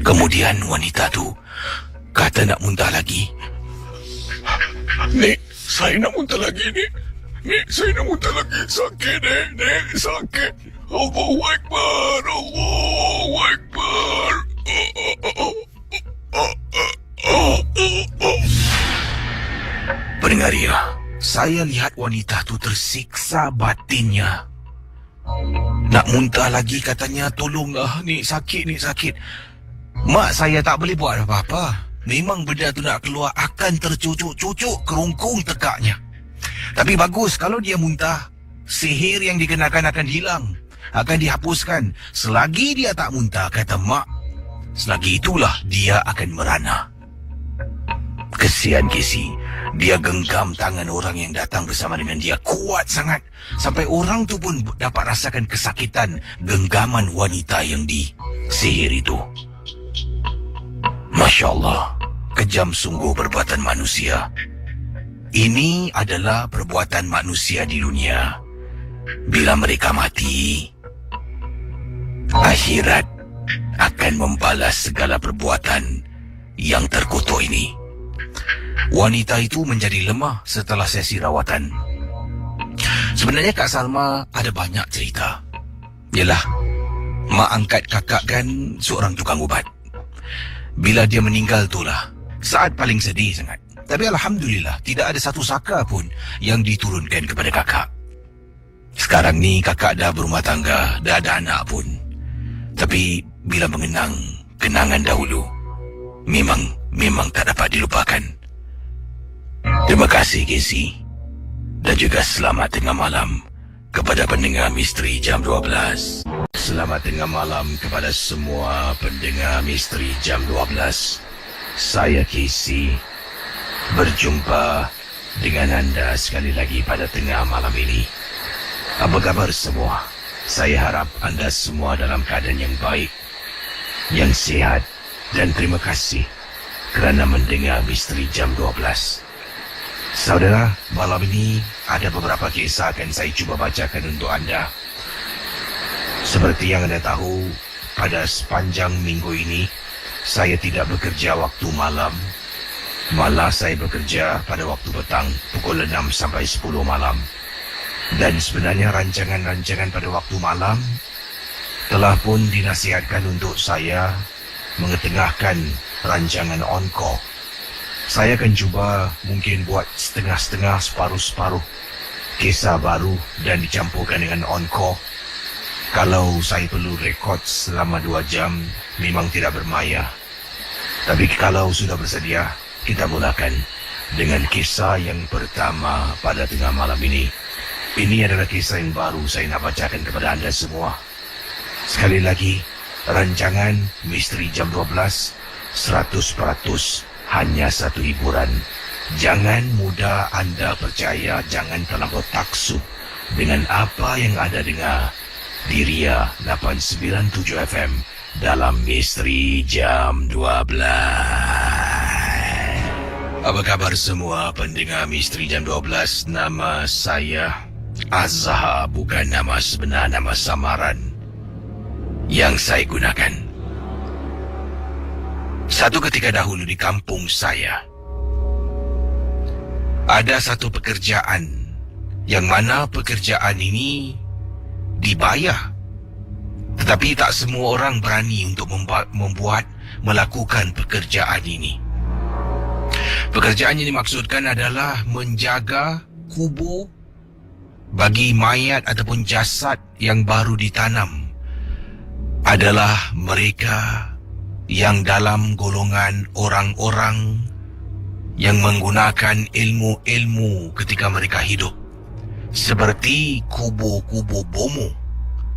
Kemudian wanita tu kata nak muntah lagi. Nek, saya nak muntah lagi, Nek. Nek, saya nak muntah lagi. Sakit, Nek. Nek, sakit. Allahu Akbar. Allahu Akbar. Pendengar Ria, saya lihat wanita tu tersiksa batinnya. Nak muntah lagi katanya, tolonglah, Nek, sakit, Nek, sakit. Mak saya tak boleh buat apa-apa. Memang benda tu nak keluar akan tercucuk-cucuk kerungkung tekaknya. Tapi bagus kalau dia muntah. Sihir yang dikenakan akan hilang. Akan dihapuskan. Selagi dia tak muntah, kata mak, selagi itulah dia akan merana. Kesian Casey. Dia genggam tangan orang yang datang bersama dengan dia kuat sangat. Sampai orang tu pun dapat rasakan kesakitan genggaman wanita yang disihir itu. Masya Allah, kejam sungguh perbuatan manusia. Ini adalah perbuatan manusia di dunia. Bila mereka mati, akhirat akan membalas segala perbuatan yang terkutuk ini. Wanita itu menjadi lemah setelah sesi rawatan. Sebenarnya Kak Salma ada banyak cerita. Yalah, mak angkat kakak kan seorang tukang ubat. Bila dia meninggal itulah saat paling sedih sangat. Tapi Alhamdulillah, tidak ada satu saka pun yang diturunkan kepada kakak. Sekarang ni kakak dah berumah tangga, dah ada anak pun. Tapi bila mengenang kenangan dahulu, memang tak dapat dilupakan. Terima kasih Casey. Dan juga selamat tengah malam kepada pendengar Misteri Jam 12. Selamat tengah malam kepada semua pendengar Misteri Jam 12. Saya Casey, berjumpa dengan anda sekali lagi pada tengah malam ini. Apa khabar semua? Saya harap anda semua dalam keadaan yang baik, yang sihat, dan terima kasih kerana mendengar Misteri Jam 12. Saudara, malam ini ada beberapa kisah akan saya cuba bacakan untuk anda. Seperti yang anda tahu, pada sepanjang minggu ini, saya tidak bekerja waktu malam. Malah saya bekerja pada waktu petang, pukul 6 sampai 10 malam. Dan sebenarnya rancangan-rancangan pada waktu malam telah pun dinasihatkan untuk saya mengetengahkan rancangan on-call. Saya akan cuba mungkin buat setengah-setengah, separuh-separuh kisah baru dan dicampurkan dengan on-call. Kalau saya perlu rekod selama 2 jam, memang tidak bermaya. Tapi kalau sudah bersedia, kita mulakan dengan kisah yang pertama pada tengah malam ini. Ini adalah kisah yang baru saya nak bacakan kepada anda semua. Sekali lagi, rancangan Misteri Jam 12, 100% hanya satu hiburan. Jangan mudah anda percaya, jangan terlampau taksub dengan apa yang anda dengar di Ria 897 FM dalam Misteri Jam 12. Apa kabar semua pendengar Misteri Jam 12? Nama saya Azhar, bukan nama sebenar, nama samaran yang saya gunakan. Satu ketika dahulu di kampung saya, ada satu pekerjaan yang mana pekerjaan ini dibayar. Tetapi tak semua orang berani untuk melakukan pekerjaan ini. Pekerjaan yang dimaksudkan adalah menjaga kubur bagi mayat ataupun jasad yang baru ditanam. Adalah mereka yang dalam golongan orang-orang yang menggunakan ilmu-ilmu ketika mereka hidup, seperti kubu-kubu bomo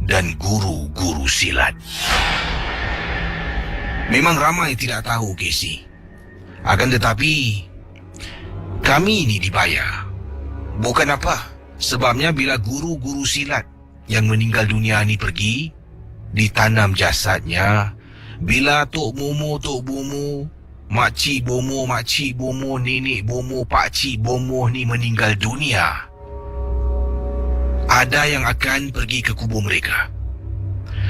dan guru-guru silat. Memang ramai tidak tahu, Casey. Akan tetapi, kami ini dibayar. Bukan apa. Sebabnya bila guru-guru silat yang meninggal dunia ni pergi, ditanam jasadnya. Bila Tok Momo, Makcik Bomo, Nenek Bomo, Pakcik Bomo ni meninggal dunia, ada yang akan pergi ke kubur mereka.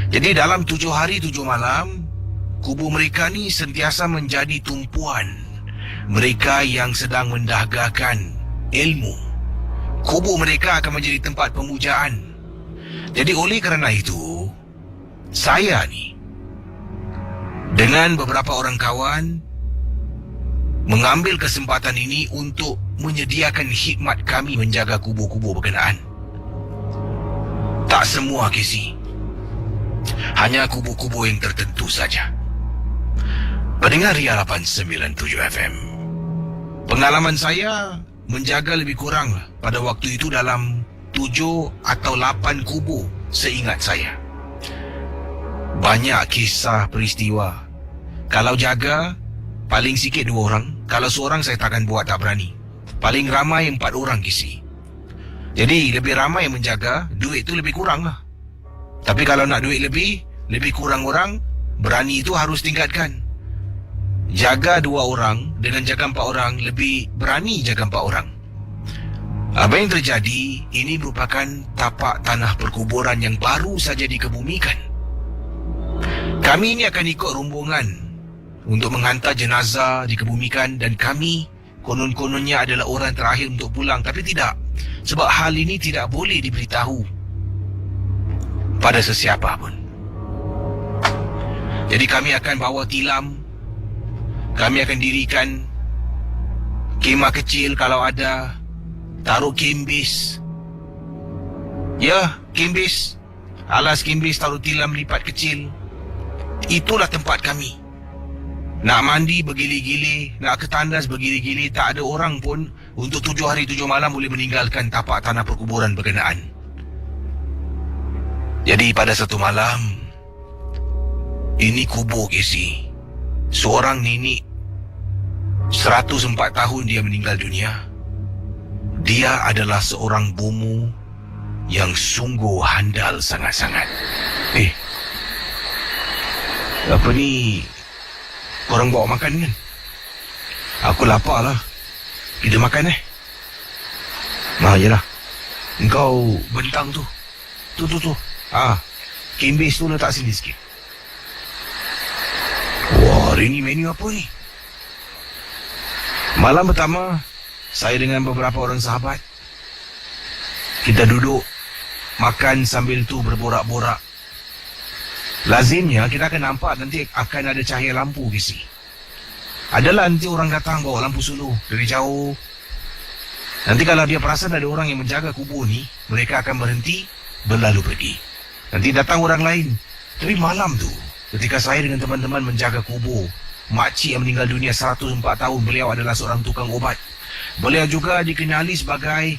Jadi dalam 7 hari 7 malam, kubur mereka ni sentiasa menjadi tumpuan mereka yang sedang mendahgakan ilmu. Kubur mereka akan menjadi tempat pemujaan. Jadi oleh kerana itu, saya ni dengan beberapa orang kawan mengambil kesempatan ini untuk menyediakan khidmat kami menjaga kubur-kubur berkenaan. Tak semua, Casey. Hanya kubur-kubur yang tertentu saja. Pendengar Ria 897 FM. Pengalaman saya menjaga lebih kurang pada waktu itu dalam 7 atau 8 kubur seingat saya. Banyak kisah peristiwa. Kalau jaga, paling sikit 2 orang. Kalau seorang saya takkan buat, tak berani. Paling ramai 4 orang, Casey. Jadi lebih ramai yang menjaga, duit tu lebih kurang lah. Tapi kalau nak duit lebih kurang orang, berani itu harus tingkatkan. Jaga 2 orang dengan jaga 4 orang, lebih berani jaga 4 orang. Apa yang terjadi, ini merupakan tapak tanah perkuburan yang baru saja dikebumikan. Kami ini akan ikut rombongan untuk menghantar jenazah dikebumikan, dan kami konon-kononnya adalah orang terakhir untuk pulang. Tapi tidak, sebab hal ini tidak boleh diberitahu pada sesiapa pun. Jadi kami akan bawa tilam. Kami akan dirikan kemah kecil kalau ada. Taruh kimbis. Ya, kimbis. Alas kimbis, taruh tilam lipat kecil. Itulah tempat kami. Nak mandi bergili-gili, nak ke tandas bergili-gili. Tak ada orang pun untuk 7 hari 7 malam boleh meninggalkan tapak tanah perkuburan berkenaan. Jadi pada satu malam, ini kubur, Casey. Seorang nenek 104 tahun dia meninggal dunia. Dia adalah seorang bomo yang sungguh handal sangat-sangat. Apa ni? Korang bawa makan kan? Aku lapar lah. Kita makan yelah. Engkau bentang tu. Tu. Kimbis tu letak sini sikit. Wah, hari ni menu apa ni? Malam pertama, saya dengan beberapa orang sahabat, kita duduk makan sambil tu berborak-borak. Lazimnya kita akan nampak nanti akan ada cahaya lampu, Casey. Adalah nanti orang datang bawa lampu suluh dari jauh. Nanti kalau dia perasan ada orang yang menjaga kubur ni, mereka akan berhenti berlalu pergi. Nanti datang orang lain. Tapi malam tu, ketika saya dengan teman-teman menjaga kubur makcik yang meninggal dunia 104 tahun, beliau adalah seorang tukang obat. Beliau juga dikenali sebagai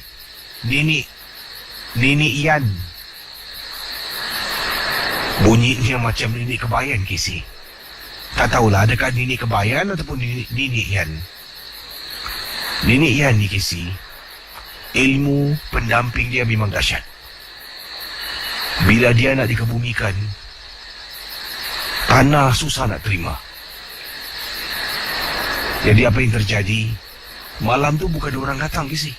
Nenek Ian. Bunyinya macam Nenek Kebayan, Casey. Tak tahulah adakah Nenek Kebayan ataupun Nenek Ian. Nenek Ian ni, Casey, ilmu pendamping dia memang dahsyat. Bila dia nak dikebumikan, tanah susah nak terima. Jadi apa yang terjadi, malam tu bukan orang datang, Casey.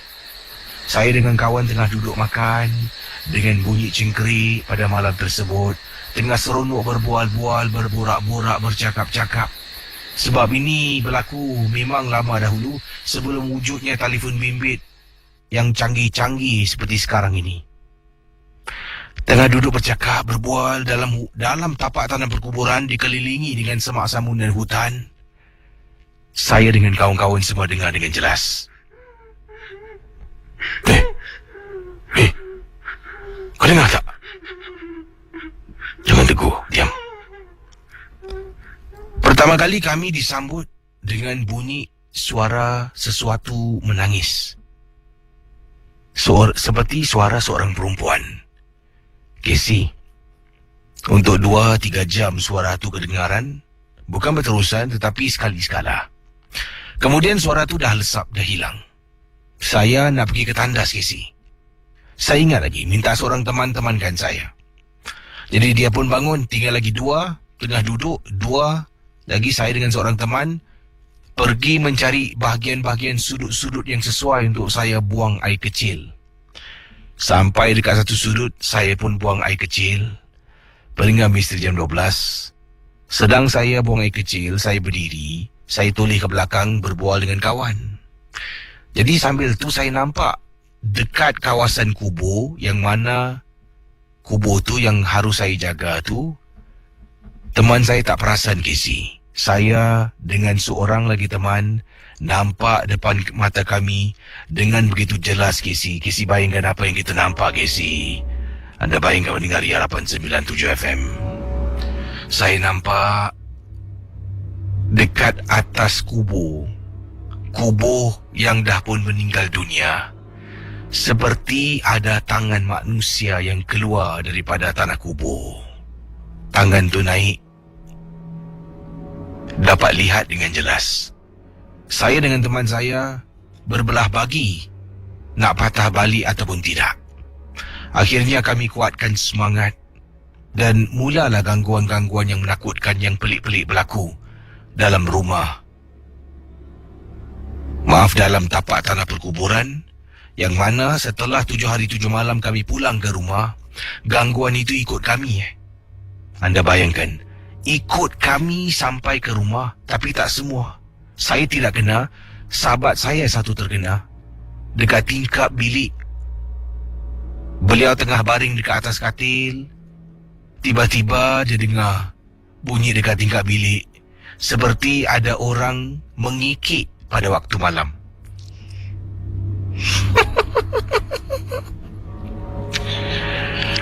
Saya dengan kawan tengah duduk makan, dengan bunyi cengkerik pada malam tersebut, tengah seronok berbual-bual, berborak-borak, bercakap-cakap. Sebab ini berlaku memang lama dahulu, sebelum wujudnya telefon bimbit yang canggih-canggih seperti sekarang ini. Tengah duduk bercakap, berbual dalam tapak tanah perkuburan dikelilingi dengan semak samun dan hutan. Saya dengan kawan-kawan semua dengar dengan jelas. Kau dengar tak? Jangan teguh, diam. Pertama kali kami disambut dengan bunyi suara sesuatu menangis. Seperti suara seorang perempuan. Casey, untuk 2-3 jam suara itu kedengaran, Bukan berterusan tetapi sekali-sekala. Kemudian suara tu dah lesap, dah hilang. Saya nak pergi ke tandas, Casey. Saya ingat lagi, minta seorang teman temankan saya. Jadi dia pun bangun, tinggal lagi 2, tengah duduk, 2 lagi saya dengan seorang teman pergi mencari bahagian-bahagian sudut-sudut yang sesuai untuk saya buang air kecil. Sampai dekat satu sudut, saya pun buang air kecil. Peringkat misteri jam 12. Sedang saya buang air kecil, saya berdiri, saya toleh ke belakang berbual dengan kawan. Jadi sambil tu saya nampak dekat kawasan kubur, yang mana kubur tu yang harus saya jaga tu, teman saya tak perasan, Casey. Saya dengan seorang lagi teman nampak depan mata kami dengan begitu jelas, Casey. Casey bayangkan apa yang kita nampak, Casey. Anda bayangkan mendengar Ria 897 FM. Saya nampak dekat atas kubur yang dah pun meninggal dunia, seperti ada tangan manusia yang keluar daripada tanah kubur. Tangan tu naik, dapat lihat dengan jelas. Saya dengan teman saya berbelah bagi nak patah balik ataupun tidak. Akhirnya kami kuatkan semangat dan mulalah gangguan-gangguan yang menakutkan yang pelik-pelik berlaku dalam rumah. Maaf, dalam tapak tanah perkuburan, yang mana setelah 7 hari 7 malam kami pulang ke rumah, gangguan itu ikut kami. Anda bayangkan, ikut kami sampai ke rumah, tapi tak semua. Saya tidak kena, sahabat saya satu terkena. Dekat tingkap bilik, beliau tengah baring dekat atas katil. Tiba-tiba dia dengar bunyi dekat tingkap bilik, seperti ada orang mengikik pada waktu malam.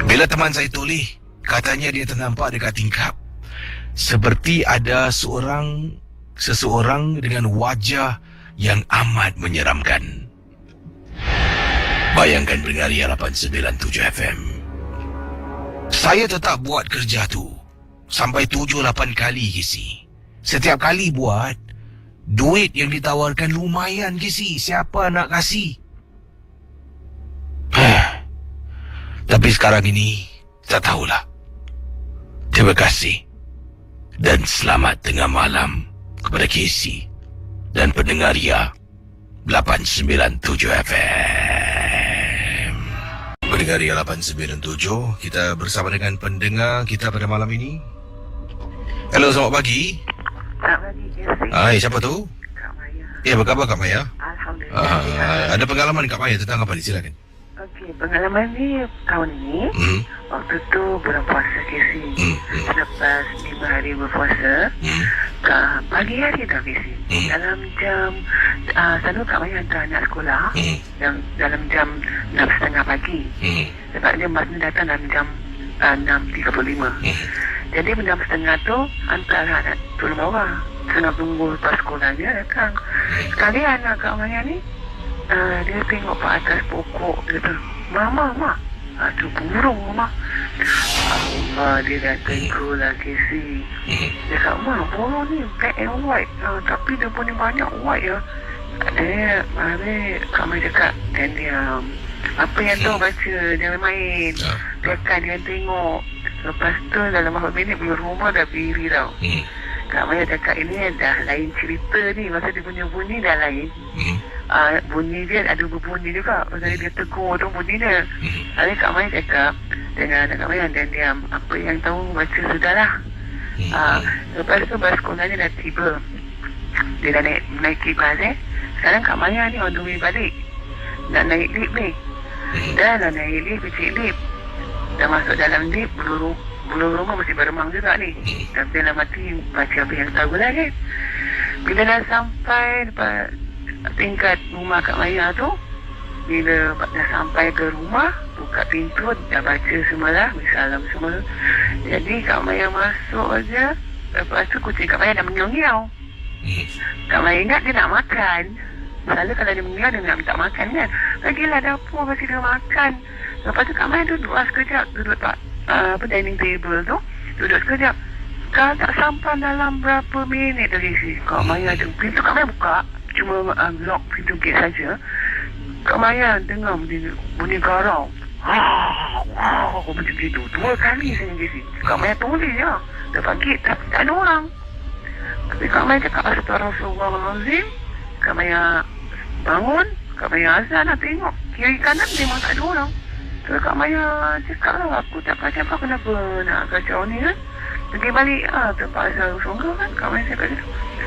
Bila teman saya toleh, katanya dia ternampak dekat tingkap seperti ada seseorang dengan wajah yang amat menyeramkan. Bayangkan pendengar Ria 897 FM. Saya tetap buat kerja tu sampai 7-8 kali, Casey. Setiap kali buat, duit yang ditawarkan lumayan, Casey. Siapa nak kasih? Tapi sekarang ini, tak tahulah. Terima kasih. Dan selamat tengah malam kepada Casey dan pendengar Ria 897 FM. Pendengar Ria 897, kita bersama dengan pendengar kita pada malam ini. Hello, selamat pagi. Selamat pagi, Casey. Hai, siapa tu? Kak Maya. Ya, apa khabar Kak Maya? Alhamdulillah. Ada pengalaman Kak Maya tentang apa ni? Silakan. Okey, pengalaman ni tahun ni, waktu tu bulan puasa, Casey. Selepas 5 hari berpuasa, pagi hari dah, Casey. Dalam jam, selalu Kak Maya hantar anak sekolah, dalam jam 6.30 pagi. Sebab dia masa datang dalam jam 6.35. Jadi jam 6.30 tu, hantar anak tolong bawa. Saya nak tunggu lepas sekolah dia datang. Sekali anak Kak Maya ni, dia tengok ke atas pokok. Dia kata, Mama, ada burung, Mama. Dia dah tegur lah, Casey. Dia kata, burung ni black and white. Tapi dia punya banyak white ya. Mari Kak Mai cakap, dan dia apa yang tu baca, jangan main. Dia kan dia tengok. Lepas tu dalam beberapa minit rumah dah berdiri tau. Kak Maya cakap ini dah lain cerita ni. Masa dia punya bunyi dah lain. Bunyi dia ada berbunyi juga. Masa dia tegur tu bunyi dia. Jadi Kak Maya cakap dengan Kak Maya, dan dia apa yang tahu baca sudahlah. Lepas tu bas sekolahnya dah tiba. Dia dah naik bas Sekarang Kak Maya ni on the way balik. Nak naik lift ni. Dah nak naik lift, kecil lift. Dah masuk dalam lift, belum rumah masih beremang juga ni. Dan dia nak mati baca apa yang tahu lah kan. Bila dah sampai dekat tingkat rumah Kak Maya tu, bila dah sampai ke rumah, buka pintu, dah baca semalah, salam semua. Jadi Kak Maya masuk aja. Lepas tu kucing Kak Maya dah mengiau-ngiau. Kak Maya ingat dia nak makan. Selalu kalau dia mengiau, dia nak minta makan kan. Lagilah dapur bagi dia makan. Lepas tu Kak Maya duduk sekejap, duduk tak dining table tu, duduk sekejap. Kalau tak sampai dalam berapa minit tadi si Kak Maya tu, pintu Kak Maya buka, cuma lock pintu gate saja. Kak Maya dengar bunyi garau. Macam gitu. 2 kali saya kasi. Kak Maya tulis je. Dapat gate tak ada orang. Tapi Kak Maya cakap Astaghfirullahalazim. Kak Maya bangun, Kak Maya azan nak tengok. Kiri kanan memang tak ada orang. Terus Kak Maya cakap lah, aku tak kacau kenapa nak kacau ni kan. Pergi balik terpaksa sungguh kan. Kak Maya cakap gitu.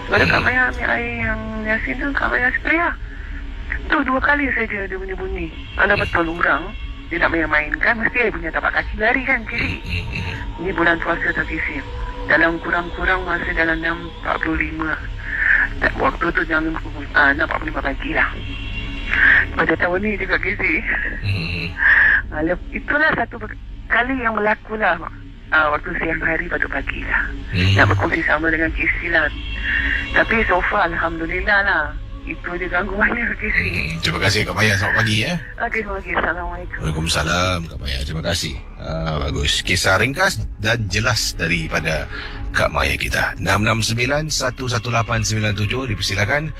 Lepas Kak Maya ambil air yang Yasin tu, Kak Maya spray lah. Tu 2 kali saja dia bunyi-bunyi. Ada betul orang dia nak main-mainkan, mesti dia punya tapak kaki lari kan kiri. Ini bulan puasa tak kisi. Dalam kurang-kurang masa dalam 6.45. Waktu tu jam 6.45 pagi lah. Pada tahun ni juga kisi. Itulah satu kali yang berlaku lah. Waktu siang hari pada pagi lah. Nak berkongsi sama dengan kisi lah. Tapi so far Alhamdulillah lah. Itu dia gangguannya kisi. Terima kasih Kak Maya. Selamat pagi ya. Okey, terima kasih. Assalamualaikum. Waalaikumsalam Kak Maya. Terima kasih. Bagus. Kisah ringkas dan jelas daripada Kak Maya kita. 669-11897 dipersilakan.